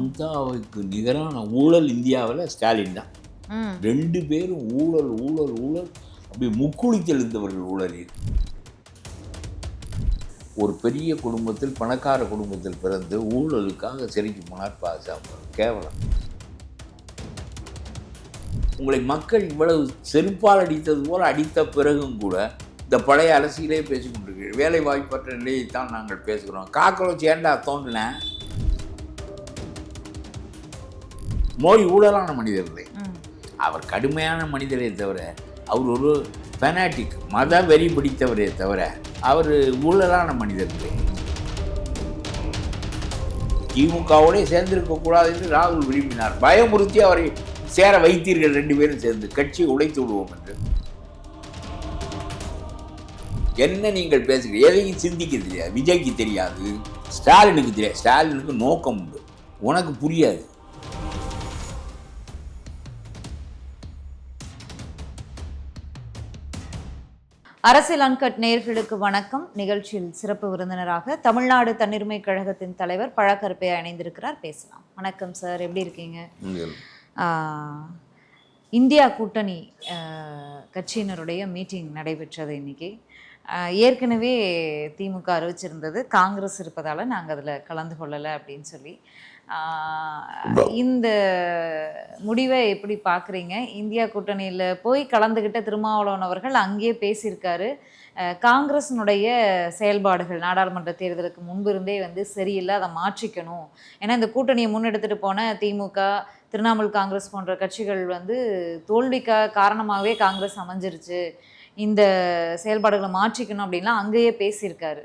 மம்தாவுக்கு நிகரான ஊழல் இந்தியாவில் ஸ்டாலின் தான். 2 பேரும் ஊழல் ஊழல் ஊழல் அப்படி முக்குளித்து எழுந்தவர்கள் ஊழலில். ஒரு பெரிய குடும்பத்தில், பணக்கார குடும்பத்தில் பிறந்து ஊழலுக்காக சிறைக்கு போனார் பாஜக. கேவலம். உங்களை மக்கள் இவ்வளவு செருப்பால் அடித்தது போல் அடித்த பிறகும் கூட இந்த பழைய அரசியலே பேசிக்கொண்டிருக்கிறீர்கள். வேலை வாய்ப்பற்ற நிலையைத்தான் நாங்கள் பேசுகிறோம். காக்கரோச்சி ஏண்டா தோன்றினேன்? மோடி ஊழலான மனிதர் இல்லை, அவர் கடுமையான மனிதரே தவிர, அவர் ஒரு ஃபெனாட்டிக் மத வெறி பிடித்தவரே தவிர அவர் ஊழலான மனிதர் இல்லை. திமுகவோடே சேர்ந்திருக்கக்கூடாது என்று ராகுல் விரும்பினார். பயமுறுத்தி அவரை சேர வைத்தீர்கள் 2 பேரும் சேர்ந்து. கட்சியை உடைத்து விடுவோம் என்று. என்ன நீங்கள் பேசுகிறீர்கள்? எதையும் சிந்திக்க தெரியாது. விஜய்க்கு தெரியாது, ஸ்டாலினுக்கு தெரியாது. ஸ்டாலினுக்கு நோக்கம் உண்டு, உனக்கு புரியாது. அரசியல் அன்கட் நேயர்களுக்கு வணக்கம். நிகழ்ச்சியில் சிறப்பு விருந்தினராக தமிழ்நாடு தன்னிருமை கழகத்தின் தலைவர் பழக்கருப்பையா இணைந்திருக்கிறார். பேசலாம். வணக்கம் சார், எப்படி இருக்கீங்க? இந்தியா கூட்டணி கட்சியினருடைய மீட்டிங் நடைபெற்றது இன்னைக்கு. ஏற்கனவே திமுக அறிவிச்சிருந்தது காங்கிரஸ் இருப்பதால் நாங்கள் அதில் கலந்து கொள்ளலை அப்படின்னு சொல்லி. இந்த முடிவை எப்படி பார்க்குறீங்க? இந்தியா கூட்டணியில் போய் கலந்துக்கிட்ட திருமாவளவன் அவர்கள் அங்கேயே பேசியிருக்காரு. காங்கிரஸினுடைய செயல்பாடுகள் நாடாளுமன்ற தேர்தலுக்கு முன்பிருந்தே சரியில்லை, அதை மாற்றிக்கணும். ஏன்னா இந்த கூட்டணியை முன்னெடுத்துட்டு போன திமுக, திரிணாமுல் காங்கிரஸ் போன்ற கட்சிகள் தோல்விக்காக காரணமாகவே காங்கிரஸ் அமைஞ்சிருச்சு, இந்த செயல்பாடுகளை மாற்றிக்கணும் அப்படின்லாம் அங்கேயே பேசியிருக்காரு.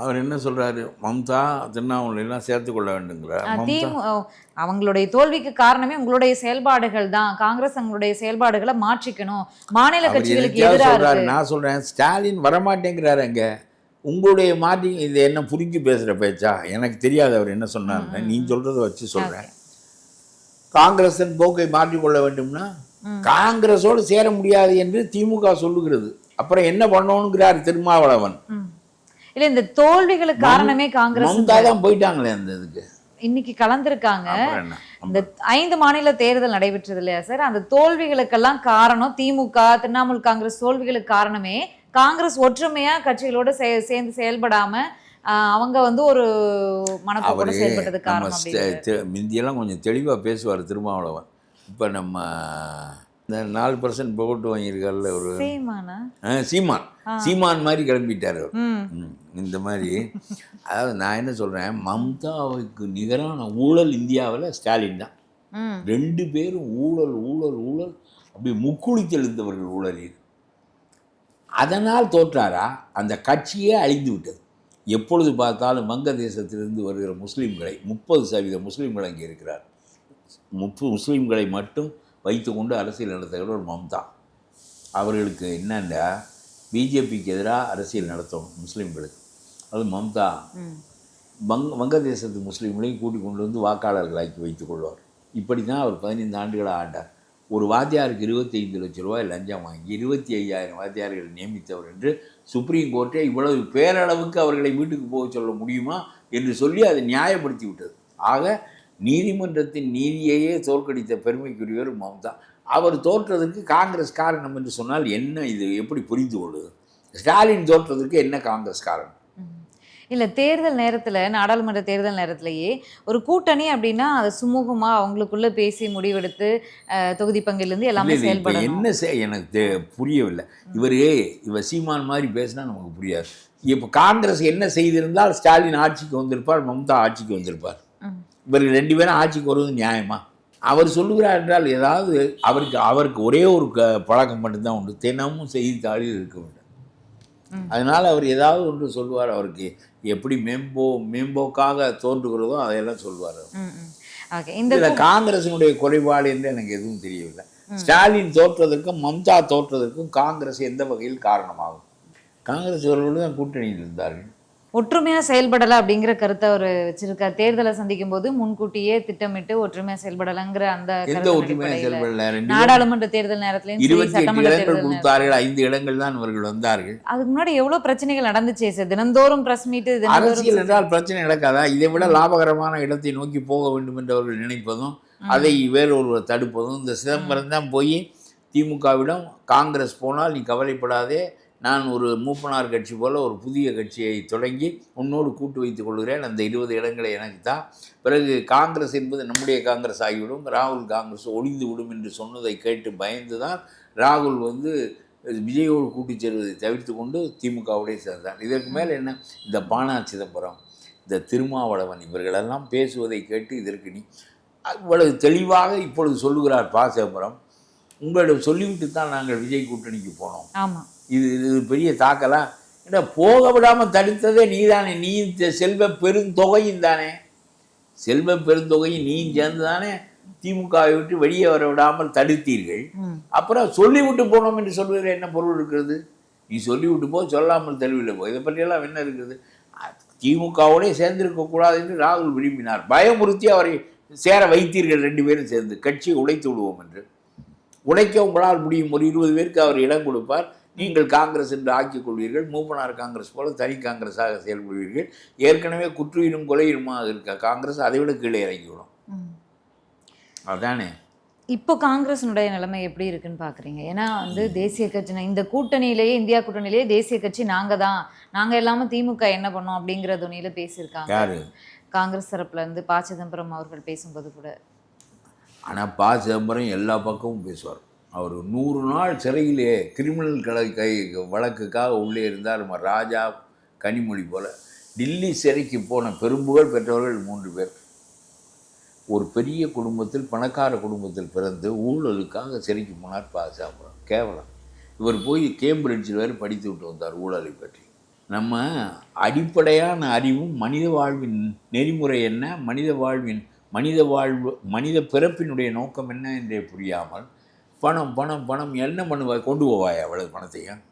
அவர் என்ன சொல்றாரு? மம்தா திருநாவலாம் சேர்த்துக்கொள்ள வேண்டுங்கிறார். அவங்களுடைய தோல்விக்கு காரணமே உங்களுடைய செயல்பாடுகள் தான், காங்கிரஸ் அவங்களுடைய செயல்பாடுகளை மாற்றிக்கணும், மாநில கட்சிகளுக்கு எதிராக. நான் சொல்றேன், ஸ்டாலின் வரமாட்டேங்கிறாரு. அங்க உங்களுடைய மாற்றி இது என்ன புரிஞ்சு பேசுற பேச்சா? எனக்கு தெரியாது அவர் என்ன சொன்னார். நீ சொல்றதை வச்சு சொல்றேன். காங்கிரஸின் போக்கை மாற்றிக்கொள்ள வேண்டும்னா காங்கிரஸோடு சேர முடியாது என்று திமுக சொல்லுகிறது. அப்புறம் என்ன பண்ணணுங்கிறார் திருமாவளவன். இல்ல, இந்த காரணங்களுக்கு காரணமே காங்கிரஸ். மம்தா தான் போயிட்டாங்களே அந்த இதுக்கு. இன்னைக்கு கலந்துருக்காங்க. இந்த 5 மாநில தேர்தல் நடைபெற்றது இல்லையா சார், அந்த தோல்விகளுக்கெல்லாம் காரணம் திமுக, திரிணாமுல் காங்கிரஸ் தோல்விகளுக்கு காரணமே காங்கிரஸ் ஒற்றுமையா கட்சிகளோட சேர்ந்து செயல்படாம அவங்க ஒரு மனப்போட செயல்பட்டது காரணம். மிந்தியெல்லாம் கொஞ்சம் தெளிவா பேசுவார் திருமாவளவன். இப்ப நம்ம இந்த 4% போட்டு வாங்கியிருக்காருல்ல ஒரு சீமான் மாதிரி கிளம்பிட்டார் அவர். இந்த மாதிரி. அதாவது நான் என்ன சொல்றேன், மம்தாவுக்கு நிகரான ஊழல் இந்தியாவில் ஸ்டாலின் தான். 2 பேரும் ஊழல் ஊழல் ஊழல் அப்படி முக்குளித்து எழுந்தவர்கள் ஊழலில். அதனால் தோற்றாரா? அந்த கட்சியே அழிந்து விட்டது. எப்பொழுது பார்த்தாலும் வங்கதேசத்திலிருந்து வருகிற முஸ்லீம்களை, 30% முஸ்லீம்கள் அங்கே இருக்கிறார். முஸ்லீம்களை மட்டும் வைத்துக்கொண்டு அரசியல் நடத்துகிற ஒரு மம்தா. அவர்களுக்கு என்னென்னா பிஜேபிக்கு எதிராக அரசியல் நடத்தணும் முஸ்லீம்களுக்கு. அது மம்தா வங்கதேசத்து முஸ்லீம்களையும் கூட்டிக் கொண்டு வந்து வாக்காளர்களாக்கி வைத்துக் கொள்வார். இப்படி தான் அவர் 15 ஆண்டுகளாக ஆண்டார். ஒரு வாத்தியாருக்கு 25 லட்சம் ரூபாய் லஞ்சம் வாங்கி 25,000 வாத்தியார்கள் நியமித்தவர் என்று சுப்ரீம் கோர்ட்டே இவ்வளவு பேரளவுக்கு அவர்களை வீட்டுக்கு போக சொல்ல முடியுமா என்று சொல்லி அதை நியாயப்படுத்தி விட்டது. ஆக நீதிமன்றத்தின் நீதியையே தோற்கடித்த பெருமைக்குரியவர் மம்தா. அவர் தோற்றதற்கு காங்கிரஸ் காரணம் என்று சொன்னால் என்ன? இது எப்படி புரிந்து கொள்ளுது? ஸ்டாலின் தோற்றதற்கு என்ன காங்கிரஸ் காரணம்? இல்லை, தேர்தல் நேரத்தில், நாடாளுமன்ற தேர்தல் நேரத்திலேயே ஒரு கூட்டணி அப்படின்னா அதை சுமூகமாக அவங்களுக்குள்ளே பேசி முடிவெடுத்து தொகுதி பங்கிலிருந்து எல்லாமே செயல்படும். என்ன எனக்கு புரியவில்லை. இவர் சீமான் மாதிரி பேசினா நமக்கு புரியாது. இப்போ காங்கிரஸ் என்ன செய்திருந்தால் ஸ்டாலின் ஆட்சிக்கு வந்திருப்பார், மம்தா ஆட்சிக்கு வந்திருப்பார். இவர்கள் 2 பேரும் ஆட்சிக்கு வருவது நியாயமா? அவர் சொல்லுகிறார் என்றால் ஏதாவது அவருக்கு ஒரே ஒரு பழக்கம் மட்டும்தான் உண்டு, தினமும் செய்தித்தாளில் இருக்க வேண்டும். அதனால் அவர் ஏதாவது ஒன்று சொல்லுவார். அவருக்கு எப்படி மேம்போக்காக தோன்றுகிறதோ அதையெல்லாம் சொல்லுவார். இந்த காங்கிரசினுடைய குறைபாடு என்று எனக்கு எதுவும் தெரியவில்லை. ஸ்டாலின் தோற்றதற்கும் மம்தா தோற்றதற்கும் காங்கிரஸ் எந்த வகையில் காரணமாகும்? காங்கிரஸ் அவர்களோடு தான் கூட்டணியில் இருந்தார்கள். ஒற்றுமையாக செயல்படலை அப்படிங்கிற கருத்தை அவர் வச்சிருக்கார். தேர்தலை சந்திக்கும் போது முன்கூட்டியே திட்டமிட்டு ஒற்றுமையாக செயல்படலைங்கிற அந்த எந்த ஒற்றுமையாக செயல்படல? நாடாளுமன்ற தேர்தல் நேரத்திலையும் 28 இடங்கள் கொடுத்தார்கள், 5 இடங்கள் தான் இவர்கள் வந்தார்கள். அதுக்கு முன்னாடி எவ்வளவு பிரச்சனைகள் நடந்துச்சே சார். தினந்தோறும் பிரஸ் மீட். அரசியல் என்றால் பிரச்சனை நடக்காதா? இதை விட லாபகரமான இடத்தை நோக்கி போக வேண்டும் என்று அவர்கள் நினைப்பதும் அதை வேறொருவர் தடுப்பதும். இந்த சிதம்பரம் தான் போய் திமுகவிடம், காங்கிரஸ் போனால் நீ கவலைப்படாதே, நான் ஒரு மூப்பனார் கட்சி போல் ஒரு புதிய கட்சியை தொடங்கி உன்னோடு கூட்டு வைத்துக் கொள்கிறேன், அந்த 20 இடங்களை எனக்கு தான், பிறகு காங்கிரஸ் என்பது நம்முடைய காங்கிரஸ் ஆகிவிடும், ராகுல் காங்கிரஸ் ஒழிந்து விடும் என்று சொன்னதை கேட்டு பயந்து தான் ராகுல் விஜயோடு கூட்டி சேர்வதை தவிர்த்து கொண்டு திமுகவுடைய சேர்ந்தார். இதற்கு மேலே என்ன? இந்த பானா சிதம்பரம், இந்த திருமாவளவன் இவர்களெல்லாம் பேசுவதை கேட்டு இதற்கு நீ இவ்வளவு தெளிவாக இப்பொழுது சொல்லுகிறார் ப. சிதம்பரம். உங்களிடம் சொல்லிவிட்டு தான் நாங்கள் விஜய் கூட்டணிக்கு போனோம். ஆமாம், இது பெரிய தாக்கலாம். ஏன்னா போக விடாமல் தடுத்ததே நீ தானே. நீ செல்வ பெருந்தொகையும் தானே, செல்வ பெருந்தொகையும் நீயும் சேர்ந்து தானே திமுகவை விட்டு வெளியே வர விடாமல் தடுத்தீர்கள். அப்புறம் சொல்லிவிட்டு போனோம் என்று சொல்வதில் என்ன பொருள் இருக்கிறது? நீ சொல்லிவிட்டு போ, சொல்லாமல் தெளிவில் போ, இதை பற்றியெல்லாம் என்ன இருக்குது? திமுகவோடே சேர்ந்திருக்கக்கூடாது என்று ராகுல் விரும்பினார். பயமுறுத்தி அவரை சேர வைத்தீர்கள் 2 பேரும் சேர்ந்து. கட்சியை உடைத்து விடுவோம் என்று. உடைக்க உங்களால் முடியும். ஒரு 20 பேருக்கு அவர் இடம் கொடுப்பார். நீங்கள் காங்கிரஸ் என்று ஆக்கிக் கொள்வீர்கள். மூப்பனார் காங்கிரஸ் போல தனி காங்கிரஸாக செயல்படுவீர்கள். ஏற்கனவே குற்றுயிரும் கொலையுமாக இருக்க காங்கிரஸ் அதை விட கீழே இறங்கிவிடும். அதானே இப்போ காங்கிரஸினுடைய நிலைமை எப்படி இருக்குன்னு பார்க்குறீங்க? ஏன்னா தேசிய கட்சி இந்த கூட்டணியிலேயே, இந்தியா கூட்டணியிலேயே தேசிய கட்சி நாங்கள் தான், நாங்கள் எல்லாமே திமுக என்ன பண்ணோம் அப்படிங்கிற துணியில பேசியிருக்காங்க. யாரு? காங்கிரஸ் தரப்புலேருந்து ப. சிதம்பரம் அவர்கள் பேசும்போது கூட. ஆனால் ப. சிதம்பரம் எல்லா பக்கமும் பேசுவார். அவர் 100 நாள் சிறையிலே கிரிமினல் வழக்குக்காக உள்ளே இருந்தார். நம்ம ராஜா, கனிமொழி போல். டில்லி சிறைக்கு போன பெரும்புகழ் பெற்றவர்கள் 3 பேர். ஒரு பெரிய குடும்பத்தில், பணக்கார குடும்பத்தில் பிறந்து ஊழலுக்காக சிறைக்கு போனார் ப. சிதம்பரம். கேவலம். இவர் போய் கேம்பிரிட்ஜில் வேறு படித்து விட்டு வந்தார் ஊழலை பற்றி. நம்ம அடிப்படையான அறிவும் மனித வாழ்வின் நெறிமுறை என்ன, மனித பிறப்பினுடைய நோக்கம் என்ன என்றே புரியாமல் பணம் பணம் பணம் என்ன பண்ணுவாய், கொண்டு போவாய் அவ்வளவு பணத்தையும்.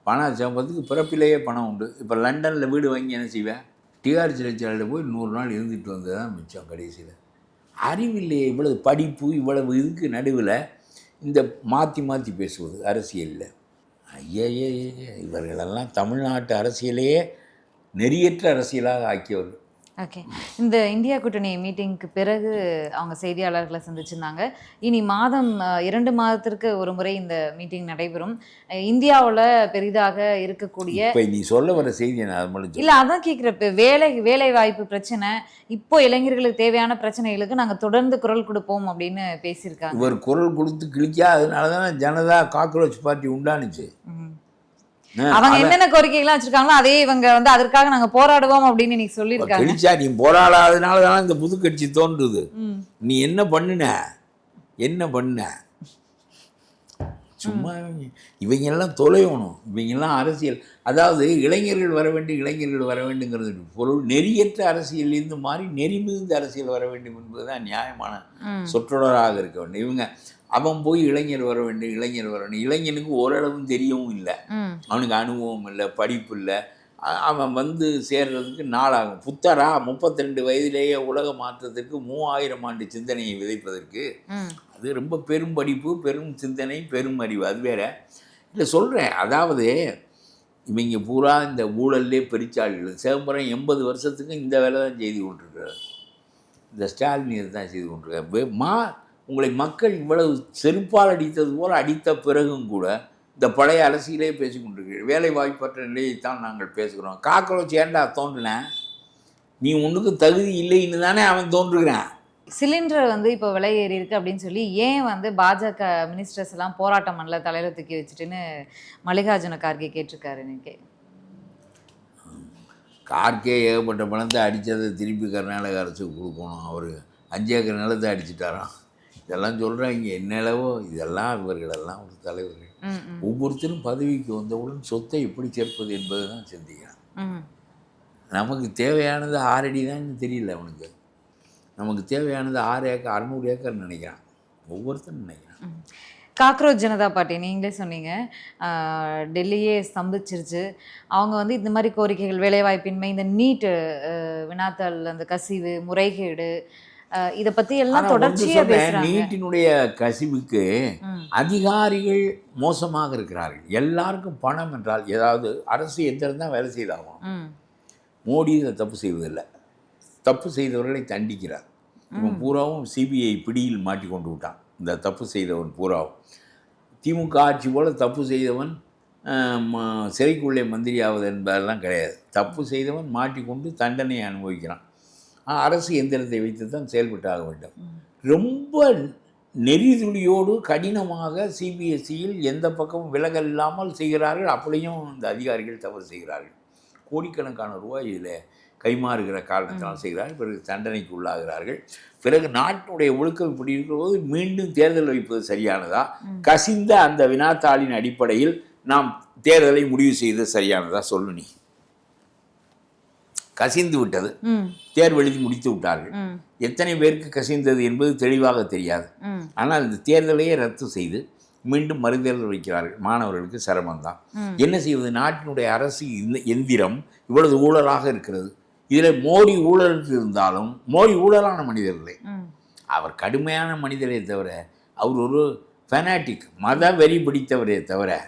பணம் சம்பளத்துக்கு பிறப்பிலேயே பணம் உண்டு. இப்போ லண்டனில் வீடு வாங்கி என்ன செய்வேன்? டிஆர் சிறைச்சாலையில் போய் 100 நாள் இருந்துட்டு வந்தது தான் மிச்சம். கடைசியில் அறிவில்லையே, இவ்வளவு படிப்பு, இவ்வளவு இதுக்கு நடுவில் இந்த மாற்றி பேசுவது அரசியலில். ஐயே, இவர்களெல்லாம் தமிழ்நாட்டு அரசியலையே நெறியற்ற அரசியலாக ஆக்கியவர்கள். ஓகே, இந்த இந்தியா கூட்டணி மீட்டிங்க்கு பிறகு அவங்க செய்தியாளர்களை சந்திச்சிருந்தாங்க. இனி மாதம் 2 மாதத்திற்கு ஒரு முறை இந்த மீட்டிங் நடைபெறும். இந்தியாவில் பெரிதாக இருக்கக்கூடிய இப்போ நீ சொல்ல வர செய்தி இல்லை, அதான் கேட்குறப்ப வேலை வாய்ப்பு பிரச்சனை, இப்போ இளைஞர்களுக்கு தேவையான பிரச்சனைகளுக்கு நாங்கள் தொடர்ந்து குரல் கொடுப்போம் அப்படின்னு பேசியிருக்காங்க. இவர் குரல் கொடுத்து கிழிக்கா, அதனால தானே ஜனதா காக்ரோச் பார்ட்டி உண்டானுச்சு. அவங்க என்னென்ன கோரிக்கைகள்லாம் வச்சிருக்காங்களோ அதே இவங்க அதற்காக நாங்க போராடுவோம் அப்படின்னு நீ சொல்லியிருக்காங்க. கிழிச்சா நீ போராடாதனால தானே இந்த புது கட்சி தோன்றுது. நீ என்ன பண்ண சும்மா இவங்கெல்லாம் தொலைவணும். இவங்கெல்லாம் அரசியல், அதாவது இளைஞர்கள் வர வேண்டுங்கிறது பொருள். நெறியற்ற அரசியலிருந்து மாறி நெறி மிகுந்த அரசியல் வர வேண்டும் என்பதுதான் நியாயமான சொற்றொடராக இருக்க வேண்டும். இவங்க அவன் போய் இளைஞர் வர வேண்டும். இளைஞனுக்கு ஓரளவும் தெரியவும் இல்லை, அவனுக்கு அனுபவம் இல்லை, படிப்பு இல்லை. அவன் சேர்றதுக்கு நாளாகும். புத்தரா 32 வயதிலேயே உலக மாற்றத்திற்கு 3000 ஆண்டு சிந்தனையை விதைப்பதற்கு அது ரொம்ப பெரும் படிப்பு, பெரும் சிந்தனை, பெரும் அறிவு. அது வேற இல்லை சொல்கிறேன். அதாவது இவங்க பூரா இந்த ஊழல்லே பெரிச்சாளிகள். சிதம்பரம் 80 வருஷத்துக்கு இந்த வேலை தான் செய்து கொண்டிருக்கிறார். இந்த ஸ்டாலின் இது தான் செய்து கொண்டிருக்கார். உங்களை மக்கள் இவ்வளவு செருப்பால் அடித்தது போல் அடித்த பிறகும் கூட இந்த பழைய அரசியலே பேசி கொண்டிருக்கிறீர்கள். வேலை வாய்ப்பற்ற நிலையைத்தான் நாங்கள் பேசுகிறோம். காக்ரோச் ஏண்டா தோன்றினேன்? நீ ஒன்றுக்கு தகுதி இல்லைன்னு தானே அவன் தோன்றுகிறான். சிலிண்டர் இப்போ விலை ஏறி இருக்கு அப்படின்னு சொல்லி ஏன் பாஜக மினிஸ்டர்ஸ் எல்லாம் போராட்டம் பண்ணல, தலையில தூக்கி வச்சுட்டுன்னு மல்லிகார்ஜுன கார்கே கேட்டிருக்காரு. இன்னைக்கு கார்கே ஏகப்பட்ட பணத்தை அடித்ததை திருப்பி கர்நாடக அரசுக்கு கொடுக்கணும். அவர் 5 ஏக்கர் நிலத்தை அடிச்சுட்டாராம். இதெல்லாம் சொல்கிறாங்க. என்னளவோ இதெல்லாம் இவர்களெல்லாம் ஒரு தலைவர்கள். ஒவ்வொருத்தரும் பதவிக்கு வந்தவுடன் சொத்தை எப்படி சேர்ப்பது என்பது தான் சிந்திக்கிறான். நமக்கு தேவையானது 6 அடி தான் தெரியல அவனுக்கு. நமக்கு தேவையானது 6 ஏக்கர் 600 ஏக்கர் நினைக்கிறான். ஒவ்வொருத்தரும் நினைக்கிறான். காக்ரோச் ஜனதா பார்ட்டி நீங்களே சொன்னீங்க, டெல்லியே ஸ்தம்பிச்சிருச்சு. அவங்க வந்து இந்த மாதிரி கோரிக்கைகள், வேலைவாய்ப்பின்மை, இந்த நீட் வினாத்தாள் அந்த கசிவு, முறைகேடு, இதை பற்றி எல்லாம் தொடர்ச்சியாக பேசுகிறாங்க. நீட்டினுடைய கசிவுக்கு அதிகாரிகள் மோசமாக இருக்கிறார்கள். எல்லாருக்கும் பணம் என்றால் ஏதாவது அரசு எந்திரம் தான் வேலை செய்தாகும். மோடி இதை தப்பு செய்வதில்லை. தப்பு செய்தவர்களை தண்டிக்கிறார். இவன் பூராவும் சிபிஐ பிடியில் மாட்டி கொண்டு விட்டான். இந்த தப்பு செய்தவன் பூராவும் திமுக ஆட்சி போல் தப்பு செய்தவன் சிறைக்குள்ளே மந்திரி ஆவது என்பதெல்லாம் கிடையாது. தப்பு செய்தவன் மாட்டிக்கொண்டு தண்டனை அனுபவிக்கிறான். அரசு எந்திரத்தை வைத்து தான் செயல்பட்டாக வேண்டும். ரொம்ப நெறிதுளியோடு கடினமாக சிபிஎஸ்சியில் எந்த பக்கமும் விலகல் இல்லாமல் செய்கிறார்கள். அப்படியும் இந்த அதிகாரிகள் தவறு செய்கிறார்கள். கோடிக்கணக்கான ரூபாய் இதில் கைமாறுகிற காரணத்தினால் செய்கிறார்கள். பிறகு தண்டனைக்கு உள்ளாகிறார்கள். பிறகு நாட்டினுடைய ஒழுக்கம் இப்படி இருக்கிற போது மீண்டும் தேர்தல் வைப்பது சரியானதா? கசிந்த அந்த வினாத்தாளின் அடிப்படையில் நாம் தேர்தலை முடிவு செய்தது சரியானதா? சொல்லு நீ. கசிந்து விட்டது, தேர்வு எழுதி முடித்து விட்டார்கள். எத்தனை பேருக்கு கசிந்தது என்பது தெளிவாக தெரியாது. ஆனால் இந்த தேர்தலையே ரத்து செய்து மீண்டும் மறுதேர்தல் வைக்கிறார்கள். மாணவர்களுக்கு சிரமம்தான். என்ன செய்வது? நாட்டினுடைய அரசு எந்திரம் இவ்வளவு ஊழலாக இருக்கிறது. இதில் மோடி ஊழல் இருந்தாலும் மோடி ஊழலான மனிதர் இல்லை. அவர் கடுமையான மனிதரே தவிர, அவர் ஒரு ஃபெனாட்டிக், மத வெறி பிடித்தவரே தவிர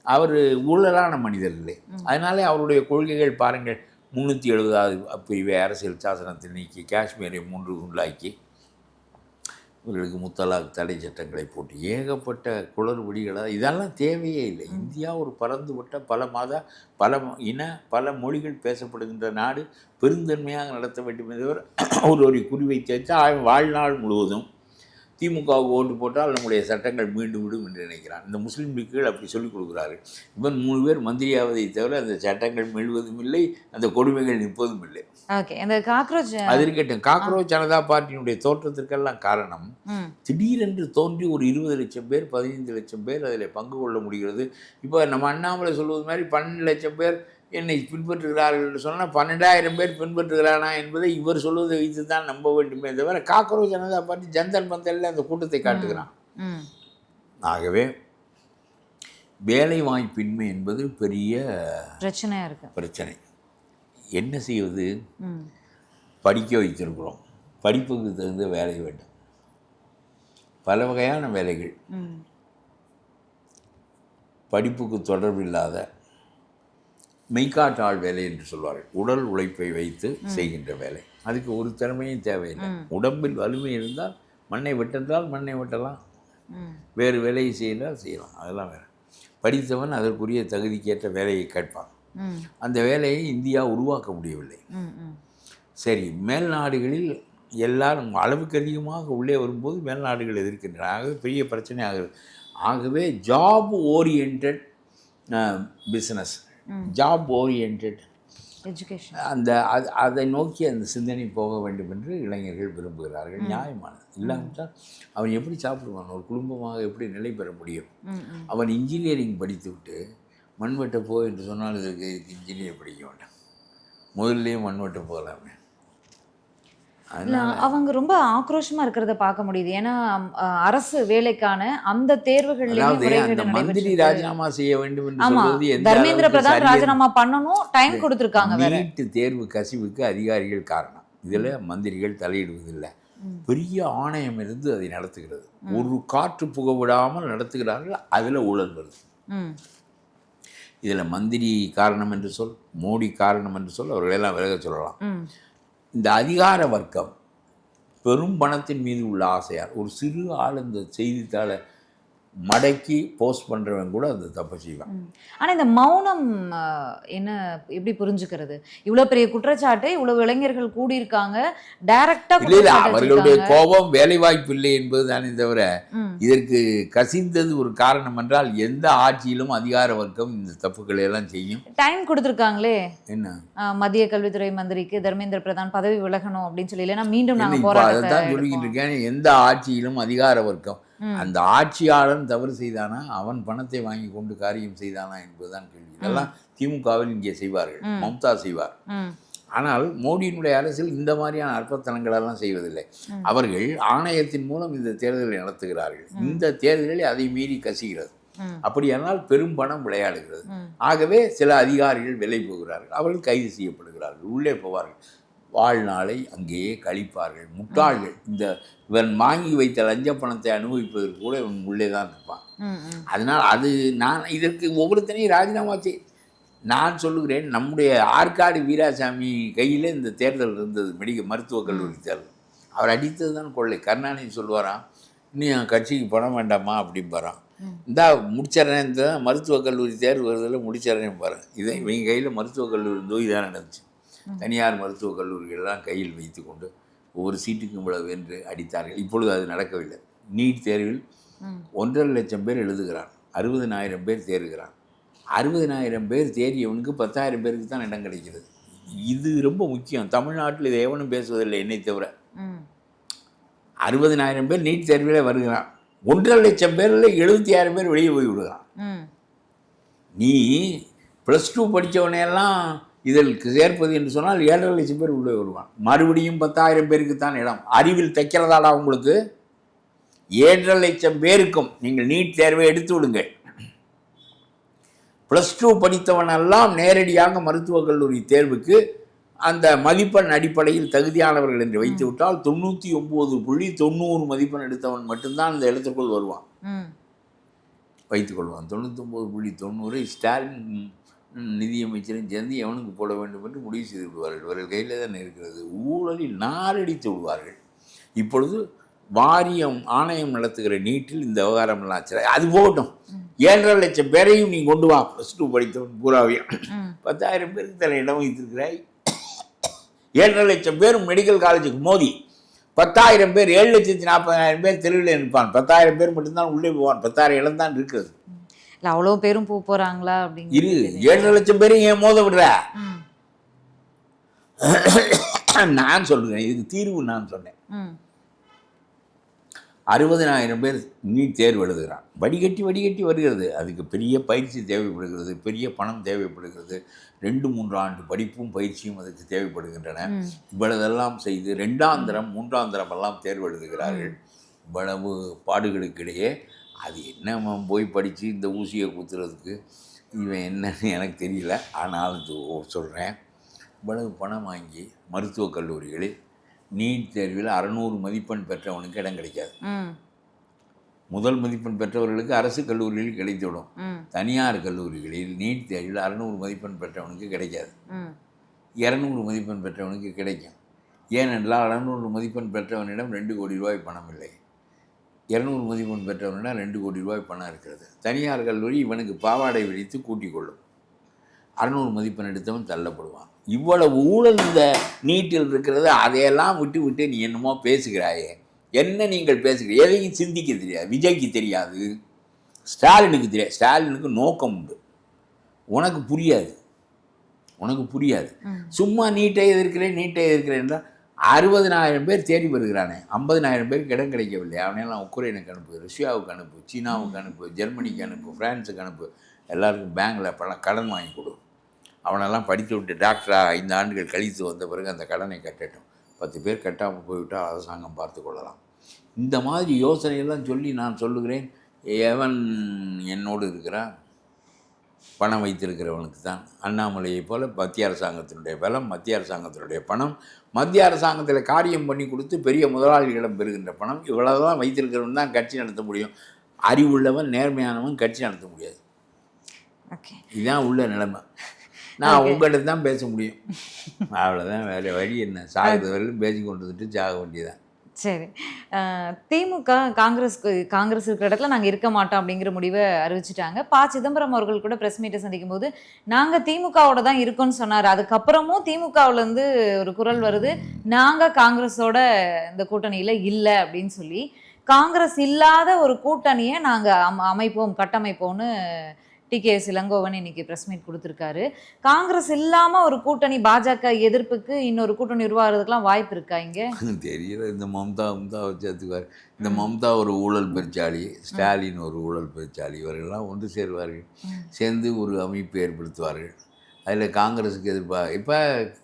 அவர் ஊழலான மனிதர் இல்லை. அதனாலே அவருடைய கொள்கைகள் பாருங்கள். 370வது பிரிவை அரசியல் சாசனத்தில் நீக்கி காஷ்மீரை 3 துண்டாக்கி இவர்களுக்கு முத்தலாக் தடை சட்டங்களை போட்டு ஏகப்பட்ட குளறுபடிகளாக இதெல்லாம் தேவையே இல்லை. இந்தியா ஒரு பறந்துவிட்ட பல இன பல மொழிகள் பேசப்படுகின்ற நாடு. பெருந்தன்மையாக நடத்த வேண்டும் என்பவர் ஒரு குறிவைத்து வச்சால் வாழ்நாள் முழுவதும் திமுகவுக்கு ஓட்டு போட்டால் நம்முடைய சட்டங்கள் மீண்டும் விடும் என்று நினைக்கிறான். இந்த முஸ்லீம் லீக்குகள் அப்படி சொல்லிக் கொடுக்குறார்கள். இவன் 3 பேர் மந்திரியாவதை தவிர அந்த சட்டங்கள் மீள்வதும் இல்லை, அந்த கொடுமைகள் நிற்பதும் இல்லை. ஓகே, அந்த காக்ரோச் அது இருக்கட்டும். காக்ரோச் ஜனதா பார்ட்டியினுடைய தோற்றத்திற்கெல்லாம் காரணம் திடீரென்று தோன்றி ஒரு 20 லட்சம் பேர் 15 லட்சம் பேர் அதில் பங்கு கொள்ள முடிகிறது. இப்போ நம்ம அண்ணாமலை சொல்வது மாதிரி 12 லட்சம் பேர் என்னை பின்பற்றுகிறார்கள் என்று சொன்னால் 12,000 பேர் பின்பற்றுகிறானா என்பதை இவர் சொல்வதை வைத்து தான் நம்ப வேண்டுமே தவிர காக்ரோச் ஜனதா பார்ட்டி ஜந்தன் மந்தலில் அந்த கூட்டத்தை காட்டுகிறான். ஆகவே வேலை வாய்ப்பின்மை என்பது பெரிய பிரச்சனையாக இருக்கு. பிரச்சனை. என்ன செய்வது? படிக்க வைத்திருக்கிறோம். படிப்புக்கு தகுந்த வேலை வேண்டும். பல வகையான வேலைகள், படிப்புக்கு தொடர்பில்லாத மெய்காட்டாள் வேலை என்று சொல்வார்கள். உடல் உழைப்பை வைத்து செய்கின்ற வேலை. அதுக்கு ஒரு திறமையும் தேவையில்லை. உடம்பில் வலிமை இருந்தால் மண்ணை வெட்டென்றால் மண்ணை வெட்டலாம், வேறு வேலையை செய்தால் செய்யலாம். அதெல்லாம் வேறு. படித்தவன் அதற்குரிய தகுதிக்கேற்ற வேலையை கேட்பான். அந்த வேலையை இந்தியா உருவாக்க முடியவில்லை. சரி, மேல் நாடுகளில் எல்லாரும் அளவுக்கு அதிகமாக உள்ளே வரும்போது மேல் நாடுகள் எதிர்க்கின்றன. ஆகவே பெரிய பிரச்சனை ஆகுது. ஆகவே job oriented business, job oriented education, அதை நோக்கி அந்த சிந்தனை போக வேண்டும் என்று இளைஞர்கள் விரும்புகிறார்கள். நியாயமானது. இல்லாவிட்டால் அவன் எப்படி சாப்பிடுவான்? ஒரு குடும்பமாக எப்படி நிலை பெற முடியும்? அவன் இன்ஜினியரிங் படித்துவிட்டு மண்வெட்ட போ என்று சொன்னால் இதுக்கு இன்ஜினியர் படிக்க வேண்டாம், முதல்லையும் மண்வெட்ட போகலாமே. அவங்க ரொம்ப ஆக்ரோஷமா இருக்கிறத பார்க்க முடியுது. ஏன்னா அரசு வேலைக்கான அந்த தேர்வுகள் அந்த மந்திரி ராஜினாமா செய்ய வேண்டும் என்று சொல்வது தர்மேந்திர பிரதான் ராஜினாமா பண்ணணும், டைம் கொடுத்துருக்காங்க. நீட் தேர்வு கசிவுக்கு அதிகாரிகள் காரணம். இதில் மந்திரிகள் தலையிடுவதில்லை. பெரிய ஆணையம் இருந்து அதை நடத்துகிறது. ஒரு காற்று புக விடாமல் நடத்துகிறார்கள். அதில் ஊழல் வருது. இதில் மந்திரி காரணம் என்று சொல், மோடி காரணம் என்று சொல், அவர்களெல்லாம் விலக சொல்லலாம். இந்த அதிகார வர்க்கம் பெரும் பணத்தின் மீது உள்ள ஆசையால் ஒரு சிறு ஆள் இந்த செய்தித்தாளை மடக்கி போஸ்ட் பண்ணுறவன் கூட அந்த தப்பை செய்வான். ஆனால் இந்த மௌனம் என்ன, எப்படி புரிஞ்சுக்கிறது? இவ்வளோ பெரிய குற்றச்சாட்டு, இவ்வளோ இளைஞர்கள் கூடியிருக்காங்க, டைரக்டாக இல்லை, அவர்களுடைய கோபம் வேலைவாய்ப்பு இல்லை என்பது தானே தவிர இதற்கு கசிந்தது ஒரு காரணம் என்றால் எந்த ஆட்சியிலும் அதிகார வர்க்கம் இந்த தப்புக்களை எல்லாம் செய்யும். டைம் கொடுத்துருக்காங்களே, என்ன மத்திய கல்வித்துறை மந்திரிக்கு தர்மேந்திர பிரதான் பதவி விலகணும் அப்படின்னு சொல்லி, இல்லைன்னா மீண்டும் நாங்கள் போராட்டம் அதைத்தான் சொல்லிக்கிட்டு இருக்கேன். எந்த ஆட்சியிலும் அதிகார வர்க்கம், அந்த ஆட்சியாளன் தவறு செய்தானா, அவன் பணத்தை வாங்கி கொண்டு காரியம் செய்தானா என்பதுதான் கேள்வி. இதெல்லாம் திமுகவில் இங்கே செய்வார்கள். மம்தா செய்வார். ஆனால் மோடியினுடைய அரசில் இந்த மாதிரியான அற்பத்தனங்களெல்லாம் செய்வதில்லை. அவர்கள் ஆணையத்தின் மூலம் இந்த தேர்தலை நடத்துகிறார்கள். இந்த தேர்தலில் அதை மீறி கசிகிறது. அப்படியானால் பெரும் பணம் விளையாடுகிறது. ஆகவே சில அதிகாரிகள் விலை போகிறார்கள், அவர்கள் கைது செய்யப்படுகிறார்கள், உள்ளே போவார்கள், வாழ்நாளை அங்கேயே கழிப்பார்கள். முட்டாள்கள். இவன் வாங்கி வைத்த லஞ்ச பணத்தை அனுபவிப்பதற்கு கூட இவன் உள்ளே தான் இருப்பான். அதனால் நான் இதற்கு ஒவ்வொருத்தனையும் ராஜினாமா நான் சொல்லுகிறேன். நம்முடைய ஆற்காடு வீராசாமி கையில் இந்த தேர்தல் இருந்தது, மருத்துவக் கல்லூரி தேர்தல். அவர் அடித்தது தான் கொள்ளை. கருணாநிதி சொல்லுவாராம், இன்னும் என் கட்சிக்கு பணம் வேண்டாமா அப்படின்பாரான். இந்தா முடிச்சிடறேன், இந்த மருத்துவக் கல்லூரி தேர்வு வருதில் முடிச்சிடறேன் பாரு. இவங்க கையில் மருத்துவக் கல்லூரி நோய் தான் நடந்துச்சு. தனியார் மருத்துவக் கல்லூரிகளெல்லாம் கையில் வைத்து கொண்டு ஒவ்வொரு சீட்டுக்கும் இவ்வளவு என்று அடித்தார்கள். இப்பொழுது அது நடக்கவில்லை. நீட் தேர்வில் 1.5 லட்சம் பேர் எழுதுகிறான், 60,000 பேர் தேர்கிறான். 60,000 பேர் தேறியவனுக்கு 10,000 பேருக்கு தான் இடம் கிடைக்கிறது. இது ரொம்ப முக்கியம். தமிழ்நாட்டில் இதை எவனும் பேசுவதில்லை என்னை தவிர. 60,000 பேர் நீட் தேர்விலே வருகிறான். 1.5 லட்சம் பேரில் 76,000 பேர் வெளியே போய் விடுகிறான். நீ +2 படித்தவனையெல்லாம் இதில் சேர்ப்பது என்று சொன்னால் 7.5 லட்சம் பேர் உள்ளே வருவான். மறுபடியும் 10,000 பேருக்கு தான் இடம். அறிவில் தைக்கிறதாடா உங்களுக்கு? 7.5 லட்சம் பேருக்கும் நீங்கள் நீட் தேர்வை எடுத்து விடுங்கள். +2 படித்தவனெல்லாம் நேரடியாக மருத்துவக் கல்லூரி தேர்வுக்கு அந்த மதிப்பெண் அடிப்படையில் தகுதியானவர்கள் என்று வைத்து விட்டால் 99.90 மதிப்பெண் எடுத்தவன் மட்டும்தான் இந்த இடத்திற்குள் வருவான். வைத்துக்கொள்வான். 99.90 ஸ்டாலின் நிதியமைச்சரும் சேர்ந்து எவனுக்கு போட வேண்டும் என்று முடிவு செய்து விடுவார்கள். இவர்கள் கையில் தான் இருக்கிறது. ஊழலில் நாரடித்து விடுவார்கள். இப்பொழுது வாரியம் ஆணையம் நடத்துகிற நீட்டில் இந்த விவகாரம் எல்லாம் ஆச்சு. அது போகட்டும். 7.5 லட்சம் பேரையும் நீ கொண்டு வா. +2 படித்தவன் பூராவையும் 10,000 பேருக்கு தர இடம் வைத்திருக்கிறாய். 7.5 லட்சம் பேரும் மெடிக்கல் காலேஜுக்கு மோதி 10,000 பேர் 7,40,000 பேர் தெருவில் இருப்பான். 10,000 பேர் மட்டும்தான் உள்ளே போவான். 10,000 இடம் தான் இருக்கிறது. இல்லை அவ்வளோ பேரும் போகிறாங்களா அப்படின்னு இரு. 7.5 லட்சம் பேரும் ஏன் மோத விடுற? நான் சொல்றேன், இதுக்கு தீர்வு நான் சொன்னேன். 60,000 பேர் நீட் தேர்வு எழுதுகிறான். வடிகட்டி வருகிறது. அதுக்கு பெரிய பயிற்சி தேவைப்படுகிறது, பெரிய பணம் தேவைப்படுகிறது. 2-3 ஆண்டு படிப்பும் பயிற்சியும் அதுக்கு தேவைப்படுகின்றன. இவ்வளதெல்லாம் செய்து 2ஆம் தரம் 3ஆம் தரம் எல்லாம் தேர்வு எழுதுகிறார்கள். இவ்வளவு பாடுகளுக்கிடையே அது என்ன போய் படித்து இந்த ஊசியை குத்துறதுக்கு இவன் என்னன்னு எனக்கு தெரியல. ஆனால் சொல்கிறேன், இவ்வளவு பணம் வாங்கி மருத்துவக் கல்லூரிகளில் நீட் தேர்வில் 600 மதிப்பெண் பெற்றவனுக்கு இடம் கிடைக்காது. முதல் மதிப்பெண் பெற்றவர்களுக்கு அரசு கல்லூரிகளில் கிடைத்துவிடும். தனியார் கல்லூரிகளில் நீட் தேர்வில் 600 மதிப்பெண் பெற்றவனுக்கு கிடைக்காது. 200 மதிப்பெண் பெற்றவனுக்கு கிடைக்கும். ஏனென்றால் 600 மதிப்பெண் பெற்றவனிடம் 2 கோடி ரூபாய் பணம் இல்லை. 200 மதிப்பெண் பெற்றவனிடம் 2 கோடி ரூபாய் பணம் இருக்கிறது. தனியார் கல்லூரி இவனுக்கு பாவாடை விரித்து கூட்டிக் கொள்ளும். 600 மதிப்பெண் எடுத்தவன் தள்ளப்படுவான். இவ்வளவு ஊழல் இந்த நீட்டில் இருக்கிறது. அதையெல்லாம் விட்டு நீ என்னமோ பேசுகிறாயே. என்ன நீங்கள் பேசுகிறீங்க? எதையும் சிந்திக்க தெரியாது. விஜய்க்கு தெரியாது, ஸ்டாலினுக்கு தெரியாது. ஸ்டாலினுக்கு நோக்கம் உண்டு. உனக்கு புரியாது. சும்மா நீட்டை எதிர்க்கிறேன் என்றால் 60,000 பேர் தேடி வருகிறானே, 50,000 பேருக்கு இடம் கிடைக்கவில்லை. அவனையெல்லாம் உக்ரைனுக்கு அனுப்பு, ரஷ்யாவுக்கு அனுப்பு, சீனாவுக்கு அனுப்பு, ஜெர்மனிக்கு அனுப்பு, ஃப்ரான்ஸுக்கு அனுப்பு. எல்லாருக்கும் பேங்கில் கடன் வாங்கி கொடு. அவனெல்லாம் படித்து விட்டு டாக்டராக 5 ஆண்டுகள் கழித்து வந்த பிறகு அந்த கடனை கட்டட்டும். 10 பேர் கட்டாமல் போய்விட்டால் அரசாங்கம் பார்த்து கொள்ளலாம். இந்த மாதிரி யோசனையெல்லாம் சொல்லி நான் சொல்லுகிறேன், எவன் என்னோடு இருக்கிறான்? பணம் வைத்திருக்கிறவனுக்கு தான். அண்ணாமலையை போல் மத்திய அரசாங்கத்தினுடைய பலம், மத்திய அரசாங்கத்தினுடைய பணம், மத்திய அரசாங்கத்தில் காரியம் பண்ணி கொடுத்து பெரிய முதலாளிகளிடம் பெறுகின்ற பணம், இவ்வளவுதான் வைத்திருக்கிறவன் தான் கட்சி நடத்த முடியும். அறிவுள்ளவன் நேர்மையானவன் கட்சி நடத்த முடியாது. இதுதான் உள்ள நிலைமை. நான் உங்கள்கிட்ட தான் பேச முடியும். அவ்வளோதான், வேறு வழி என்ன? சாகிறது வரையிலும் பேசி கொண்டு வந்துட்டு சாக வேண்டியதான். சரி, திமுக காங்கிரஸ் இருக்கிற இடத்துல நாங்கள் இருக்க மாட்டோம் அப்படிங்கிற முடிவை அறிவிச்சிட்டாங்க. சிதம்பரம் அவர்கள் கூட ப்ரெஸ் மீட்டை சந்திக்கும் போது நாங்கள் திமுகவோட தான் இருக்கோன்னு சொன்னார். அதுக்கப்புறமும் திமுகவிலேருந்து ஒரு குரல் வருது, நாங்கள் காங்கிரஸோட இந்த கூட்டணியில் இல்லை அப்படின்னு சொல்லி. காங்கிரஸ் இல்லாத ஒரு கூட்டணியை நாங்கள் கட்டமைப்போம்னு டிகேஎஸ் இளங்கோவன் இன்னைக்கு ப்ரெஸ் மீட் கொடுத்துருக்காரு. காங்கிரஸ் இல்லாமல் ஒரு கூட்டணி, பாஜக எதிர்ப்புக்கு இன்னொரு கூட்டணி உருவாகிறதுக்கெலாம் வாய்ப்பு இருக்கா? இங்கே தெரியல. இந்த மம்தாவை சேர்த்துக்குவார். இந்த மம்தா ஒரு ஊழல் பெருச்சாளி, ஸ்டாலின் ஒரு ஊழல் பெருச்சாளி, இவர்கள்லாம் ஒன்று சேர்வார்கள். சேர்ந்து ஒரு அமைப்பு ஏற்படுத்துவார்கள். அதில் காங்கிரஸுக்கு இப்போ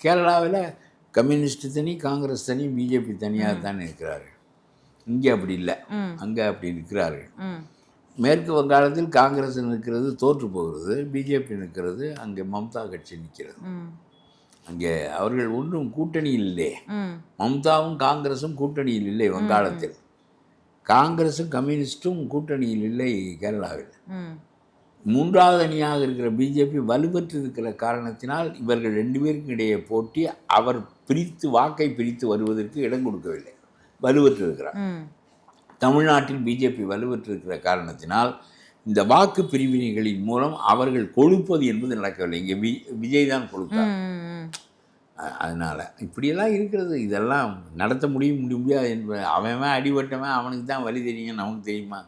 கேரளாவில் கம்யூனிஸ்ட் தனி, காங்கிரஸ் தனி, பிஜேபி தனியாக தானே இருக்கிறார்கள். இங்கே அப்படி இல்லை, அங்கே அப்படி இருக்கிறார்கள். மேற்கு வங்காளத்தில் காங்கிரஸ் நிற்கிறது தோற்று போகிறது, பிஜேபி நிற்கிறது, அங்கே மம்தா கட்சி நிற்கிறது. அங்கே அவர்கள் ஒன்றும் கூட்டணியில் இல்லை. மம்தாவும் காங்கிரஸும் கூட்டணியில் இல்லை வங்காளத்தில். காங்கிரஸும் கம்யூனிஸ்டும் கூட்டணியில் இல்லை கேரளாவில். மூன்றாவது அணியாக இருக்கிற பிஜேபி வலுப்பெற்று இருக்கிற காரணத்தினால் இவர்கள் 2 பேருக்கும் இடையே போட்டி அவர் வாக்கை பிரித்து வருவதற்கு இடம் கொடுக்கவில்லை, வலுப்பெற்று இருக்கிறார். தமிழ்நாட்டில் பிஜேபி வலுப்பெற்றிருக்கிற காரணத்தினால் இந்த வாக்கு பிரிவினைகளின் மூலம் அவர்கள் கொழுப்பது என்பது நடக்கவில்லை. இங்கே விஜய் தான் கொழுத்தார். அதனால் இப்படியெல்லாம் இருக்கிறது. இதெல்லாம் நடத்த முடியாது என்பது அவன் அடிபட்டவன் அவனுக்கு தான் வழி தெரியும், நமக்கு தெரியுமா?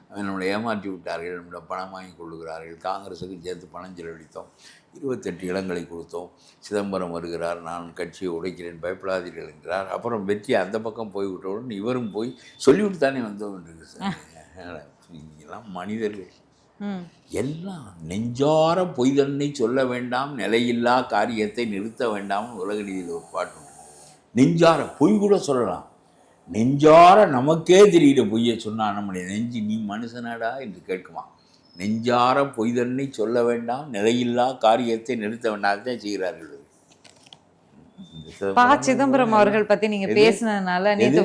அவன் நம்மளை ஏமாற்றி விட்டார்கள், நம்மளை பணம் வாங்கி கொள்ளுகிறார்கள். காங்கிரஸுக்கு சேர்த்து பணம் செலவழித்தோம், 28 இடங்களை கொடுத்தோம். சிதம்பரம் வருகிறார், நான் கட்சியை உடைக்கிறேன், பயப்படாதீர்கள் என்கிறார். அப்புறம் வெற்றி அந்த பக்கம் போய்விட்டவுடன் இவரும் போய் சொல்லிவிட்டு தானே வந்தோம் என்று சார். இதெல்லாம் மனிதர்கள் எல்லாம் நெஞ்சார பொய்தன்னை சொல்ல வேண்டாம், நிலையில்லா காரியத்தை நிறுத்த வேண்டாம்னு உலகநீதியில் ஒரு பாட்டு. நெஞ்சார பொய் கூட சொல்லலாம், நெஞ்சார நமக்கே தெரிகிற பொய்யை சொன்னால் நம்முடைய நெஞ்சு நீ மனுஷனாடா என்று கேட்குமா? நெஞ்சார பொய்தன்னை சொல்ல வேண்டாம், நிலையில்லா காரியத்தை நிறுத்த வேண்டாம் தான் செய்கிறார்கள். சிதம்பரம் அவர்கள் பற்றி நீங்கள் பேசினதுனால நேற்று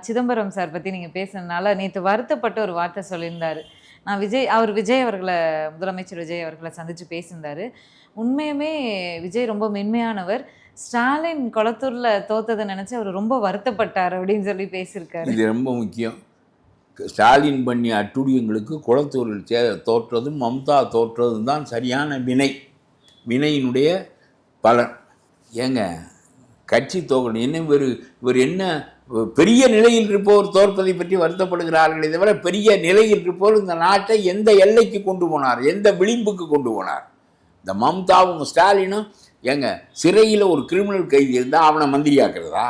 சிதம்பரம் சார் பற்றி நீங்கள் பேசினதுனால நேற்று வருத்தப்பட்ட ஒரு வார்த்தை சொல்லியிருந்தார். நான் விஜய் அவர்களை, முதலமைச்சர் விஜய் அவர்களை சந்தித்து பேசியிருந்தார். உண்மையுமே விஜய் ரொம்ப மென்மையானவர், ஸ்டாலின் கொளத்தூரில் தோத்ததை நினச்சி அவர் ரொம்ப வருத்தப்பட்டார் அப்படின்னு சொல்லி பேசியிருக்காரு. இது ரொம்ப முக்கியம். ஸ்டாலின் பண்ணிய அட்டுழியங்களுக்கு கொளத்தூரில் தோற்றதும் மம்தா தோற்றதும் தான் சரியான வினையினுடைய பலன். ஏங்க கட்சி தோக்கணும் என்ன? இவர் என்ன பெரிய நிலையில் இருப்பவர் தோற்பதை பற்றி வருத்தப்படுகிறார்கள். இதை விட பெரிய நிலையில் இருப்பவர் இந்த நாட்டை எந்த எல்லைக்கு கொண்டு போனார், எந்த விளிம்புக்கு கொண்டு போனார்? இந்த மம்தாவும் ஸ்டாலினும் ஏங்க சிறையில் ஒரு கிரிமினல் கைதி இருந்தால் அவனை மந்திரியாக்குறதா?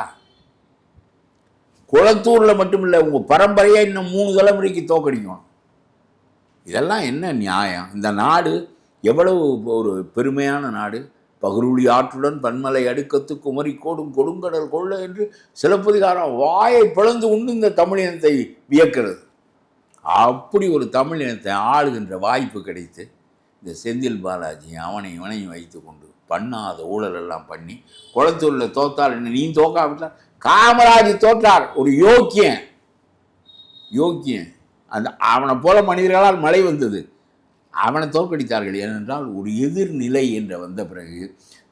குளத்தூரில் மட்டும் இல்லை, உங்கள் பரம்பரையாக இன்னும் 3 தலைமுறைக்கு தோக்கடிக்கணும். இதெல்லாம் என்ன நியாயம்? இந்த நாடு எவ்வளவு ஒரு பெருமையான நாடு. பகுருளி ஆற்றுடன் பன்மலை அடுக்கத்து குமரி கோடும் கொடுங்கடல் கொள்ள என்று சிலப்பதிகாரம் வாயை பிளந்து உண்டு இந்த தமிழினத்தை வியக்கிறது. அப்படி ஒரு தமிழினத்தை ஆளுகின்ற வாய்ப்பு கிடைத்து இந்த செந்தில் பாலாஜி இவனையும் வைத்து கொண்டு பண்ணாத ஊழல் எல்லாம் பண்ணி குளத்தூரில் தோத்தால் என்ன? நீ தோக்காவிட்டால் காமராஜ் தோற்றார், ஒரு யோக்கியன். அந்த அவனை போல மனிதர்களால் மழை வந்தது, அவனை தோற்கடித்தார்கள். ஏனென்றால் ஒரு எதிர்நிலை என்ற வந்த பிறகு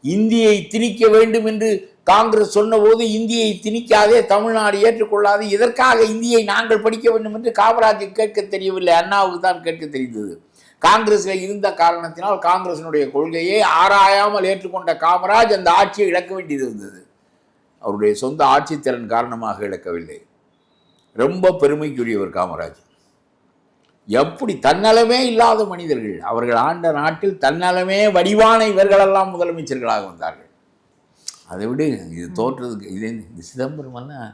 இந்தியை திணிக்க வேண்டும் என்று காங்கிரஸ் சொன்னபோது இந்தியை திணிக்காதே, தமிழ்நாடு ஏற்றுக்கொள்ளாது, இதற்காக இந்தியை நாங்கள் படிக்க வேண்டும் என்று காமராஜுக்கு கேட்க தெரியவில்லை, அண்ணாவுக்கு தான் கேட்க தெரிந்தது. காங்கிரஸில் இருந்த காரணத்தினால் காங்கிரசினுடைய கொள்கையை ஆராயாமல் ஏற்றுக்கொண்ட காமராஜ் அந்த ஆட்சியை இழக்க வேண்டியது இருந்தது. அவருடைய சொந்த ஆட்சித்திறன் காரணமாக இழக்கவில்லை. ரொம்ப பெருமைக்குரியவர் காமராஜ். எப்படி தன்னலமே இல்லாத மனிதர்கள் அவர்கள் ஆண்ட நாட்டில் தன்னலமே வடிவான இவர்களெல்லாம் முதலமைச்சர்களாக வந்தார்கள். அதை விட இது தோற்றதுக்கு இந்த சிதம்பரமெல்லாம்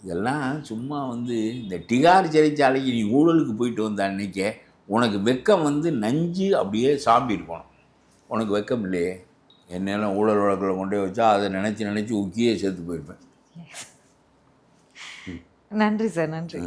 இதெல்லாம் சும்மா இந்த டிகார் சிறைச்சாலைக்கு நீ ஊழலுக்கு போயிட்டு வந்த அன்னைக்கே உனக்கு வெக்கம் நஞ்சு அப்படியே சாம்பி இருக்கணும். உனக்கு வெக்கம் இல்லையே. என்னெல்லாம் ஊழல் வழக்கில் கொண்டே வச்சா அதை நினச்சி உக்கியே சேர்த்து போயிருப்பேன். நன்றி சார், நன்றி.